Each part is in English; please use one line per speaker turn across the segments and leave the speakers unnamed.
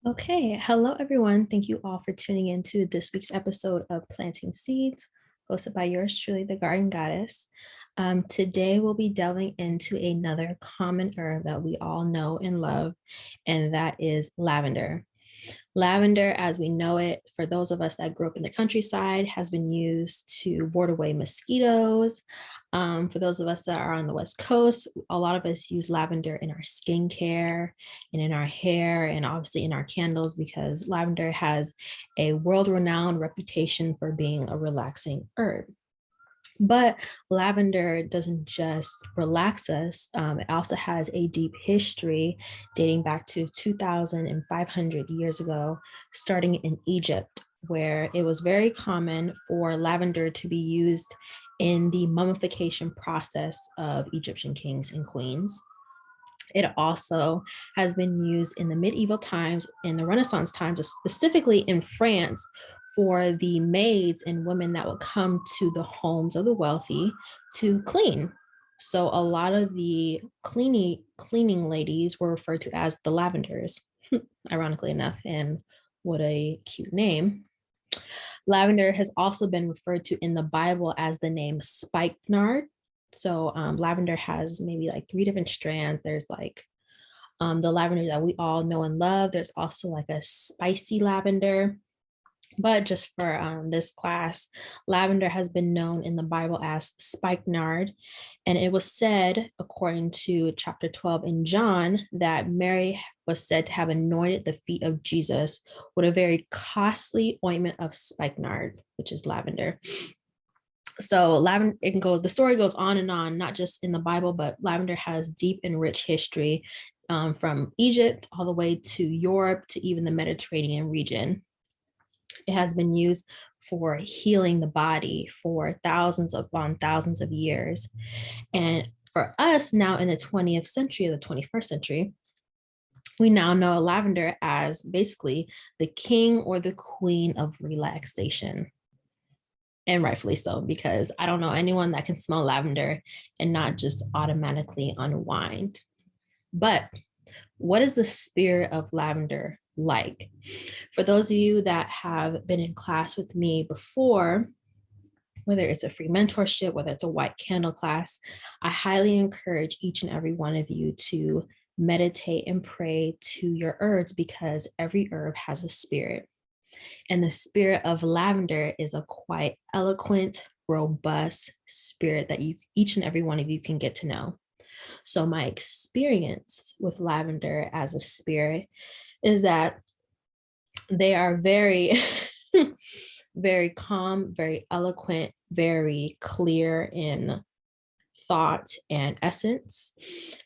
Okay, hello everyone. Thank you all for tuning in to this week's episode of Planting Seeds, hosted by yours truly, the Garden Goddess. Today we'll be delving into another common herb that we all know and love, and that is lavender. Lavender, as we know it, for those of us that grew up in the countryside, has been used to ward away mosquitoes. For those of us that are on the West Coast, a lot of us use lavender in our skincare and in our hair and obviously in our candles because lavender has a world-renowned reputation for being a relaxing herb. But lavender doesn't just relax us, it also has a deep history dating back to 2,500 years ago, starting in Egypt, where it was very common for lavender to be used in the mummification process of Egyptian kings and queens. It also has been used in the medieval times, in the Renaissance times, specifically in France, for the maids and women that would come to the homes of the wealthy to clean. So a lot of the cleaning ladies were referred to as the lavenders, ironically enough, and what a cute name. Lavender has also been referred to in the Bible as the name spikenard. So lavender has maybe like three different strands. There's like the lavender that we all know and love. There's also like a spicy lavender. But just for this class, lavender has been known in the Bible as spikenard. And it was said, according to chapter 12 in John, that Mary was said to have anointed the feet of Jesus with a very costly ointment of spikenard, which is lavender. So lavender, it can go, the story goes on and on, not just in the Bible, but lavender has deep and rich history from Egypt all the way to Europe to even the Mediterranean region. It has been used for healing the body for thousands of years. And for us now in the 20th century or the 21st century, we now know lavender as basically the king or the queen of relaxation. And rightfully so, because I don't know anyone that can smell lavender and not just automatically unwind. But what is the spirit of lavender like? For those of you that have been in class with me before, whether it's a free mentorship, whether it's a white candle class, I highly encourage each and every one of you to meditate and pray to your herbs because every herb has a spirit. And the spirit of lavender is a quite eloquent, robust spirit that each and every one of you can get to know. So my experience with lavender as a spirit is that they are very, very calm, very eloquent, very clear in thought and essence.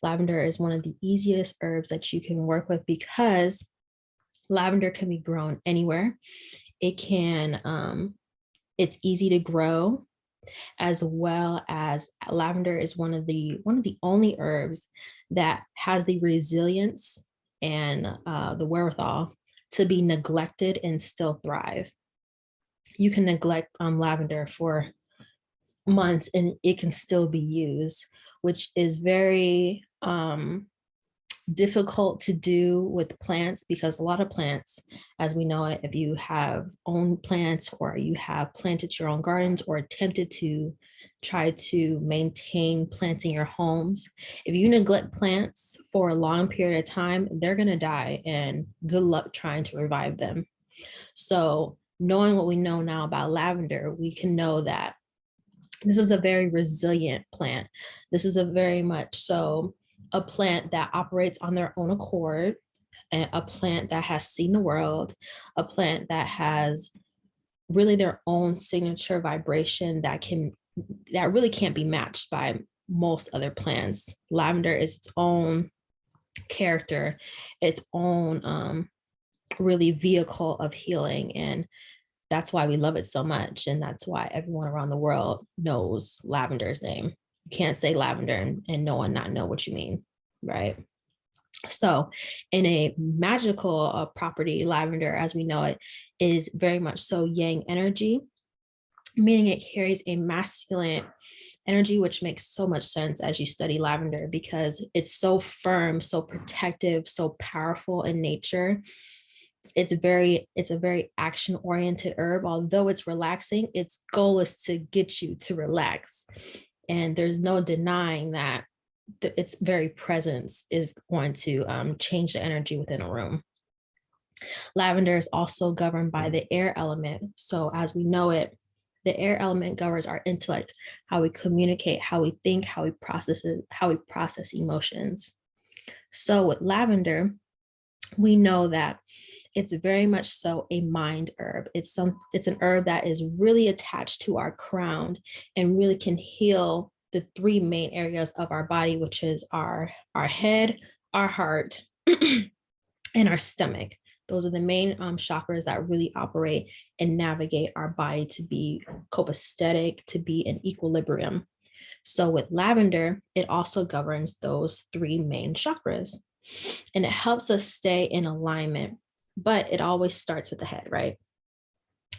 Lavender is one of the easiest herbs that you can work with because lavender can be grown anywhere. It can, it's easy to grow, as well as lavender is one of the only herbs that has the resilience and the wherewithal to be neglected and still thrive. You can neglect lavender for months and it can still be used, which is very difficult to do with plants because a lot of plants, as we know it, if you have owned plants or you have planted your own gardens or attempted to try to maintain plants in your homes, if you neglect plants for a long period of time, they're going to die and good luck trying to revive them. So knowing what we know now about lavender, we can know that this is a very resilient plant. This is a very much so a plant that operates on their own accord, and a plant that has seen the world, a plant that has really their own signature vibration that really can't be matched by most other plants. Lavender is its own character, its own really vehicle of healing, and that's why we love it so much. And that's why everyone around the world knows lavender's name. You can't say lavender and no one not know what you mean, right? So in a magical property, lavender, as we know it, is very much so yang energy, meaning it carries a masculine energy, which makes so much sense as you study lavender because it's so firm, so protective, so powerful in nature. It's a very action oriented herb. Although it's relaxing, its goal is to get you to relax. And there's no denying that its very presence is going to change the energy within a room. Lavender is also governed by the air element. So as we know it, the air element governs our intellect, how we communicate, how we think, how we process emotions. So with lavender, we know that it's very much so a mind herb. It's an herb that is really attached to our crown and really can heal the three main areas of our body, which is our head, our heart, and our stomach. Those are the main chakras that really operate and navigate our body to be copacetic, to be in equilibrium. So with lavender, it also governs those three main chakras, and it helps us stay in alignment, but it always starts with the head, right?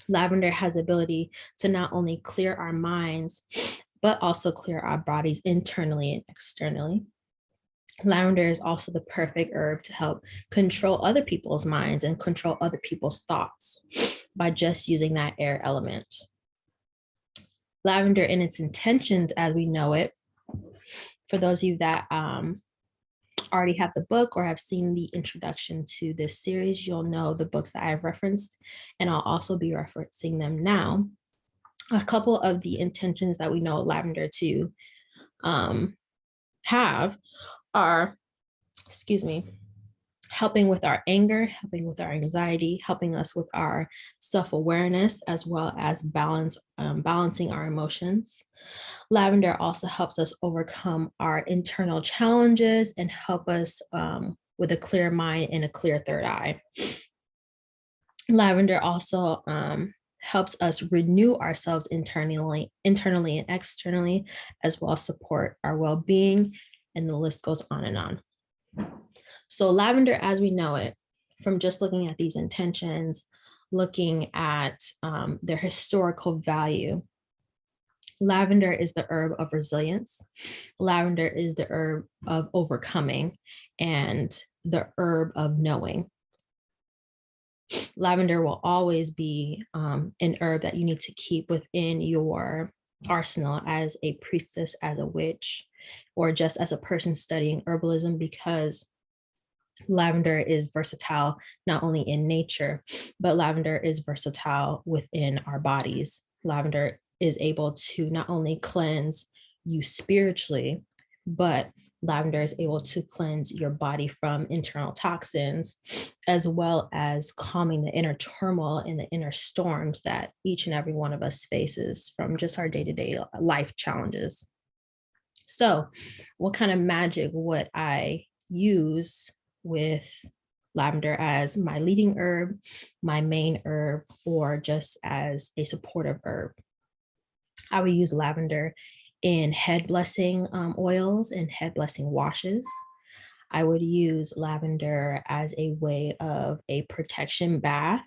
Lavender has the ability to not only clear our minds, but also clear our bodies internally and externally. Lavender is also the perfect herb to help control other people's minds and control other people's thoughts by just using that air element. Lavender in its intentions as we know it, for those of you that already have the book or have seen the introduction to this series, you'll know the books that I've referenced, and I'll also be referencing them now. A couple of the intentions that we know lavender to have are, helping with our anger, helping with our anxiety, helping us with our self-awareness, as well as balancing our emotions. Lavender also helps us overcome our internal challenges and help us with a clear mind and a clear third eye. Lavender also helps us renew ourselves internally and externally, as well as support our well-being, and the list goes on and on. So lavender as we know it, from just looking at these intentions, looking at their historical value, lavender is the herb of resilience. Lavender is the herb of overcoming and the herb of knowing. Lavender will always be an herb that you need to keep within your arsenal as a priestess, as a witch, or just as a person studying herbalism, because lavender is versatile not only in nature, but lavender is versatile within our bodies. Lavender is able to not only cleanse you spiritually, but lavender is able to cleanse your body from internal toxins, as well as calming the inner turmoil and the inner storms that each and every one of us faces from just our day-to-day life challenges. So, what kind of magic would I use with lavender as my leading herb, my main herb, or just as a supportive herb? I would use lavender in head blessing oils and head blessing washes. I would use lavender as a way of a protection bath.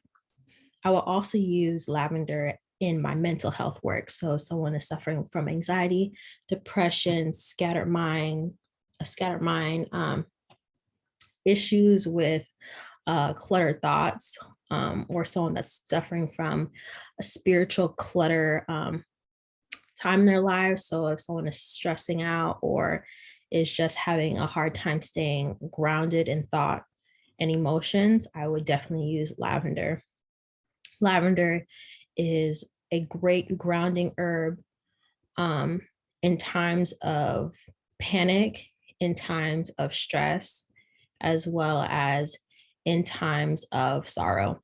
I will also use lavender in my mental health work. So if someone is suffering from anxiety, depression, scattered mind, issues with cluttered thoughts, or someone that's suffering from a spiritual clutter time in their lives. So if someone is stressing out or is just having a hard time staying grounded in thought and emotions, I would definitely use lavender. Lavender is a great grounding herb in times of panic, in times of stress, as well as in times of sorrow.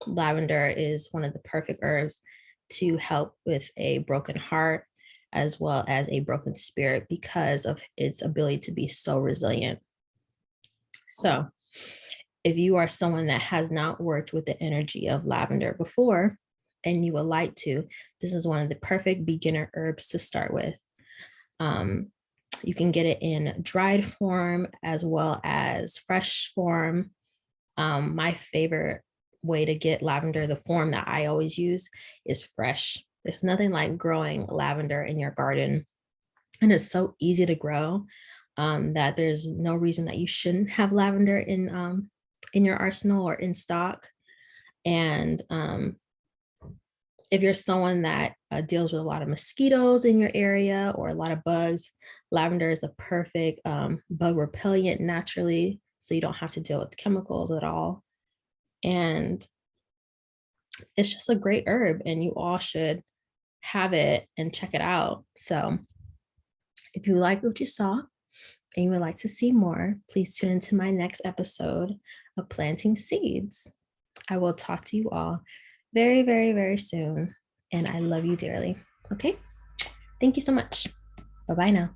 Lavender is one of the perfect herbs to help with a broken heart, as well as a broken spirit, because of its ability to be so resilient. So if you are someone that has not worked with the energy of lavender before and you would like to, this is one of the perfect beginner herbs to start with. You can get it in dried form as well as fresh form. My favorite way to get lavender, the form that I always use, is fresh. There's nothing like growing lavender in your garden, and it's so easy to grow that there's no reason that you shouldn't have lavender in in your arsenal or in stock. And if you're someone that deals with a lot of mosquitoes in your area or a lot of bugs, lavender is the perfect bug repellent naturally, so you don't have to deal with chemicals at all. And it's just a great herb, and you all should have it and check it out. So if you like what you saw and you would like to see more, please tune into my next episode of Planting Seeds. I will talk to you all very, very, very soon. And I love you dearly. Okay. Thank you so much. Bye bye now.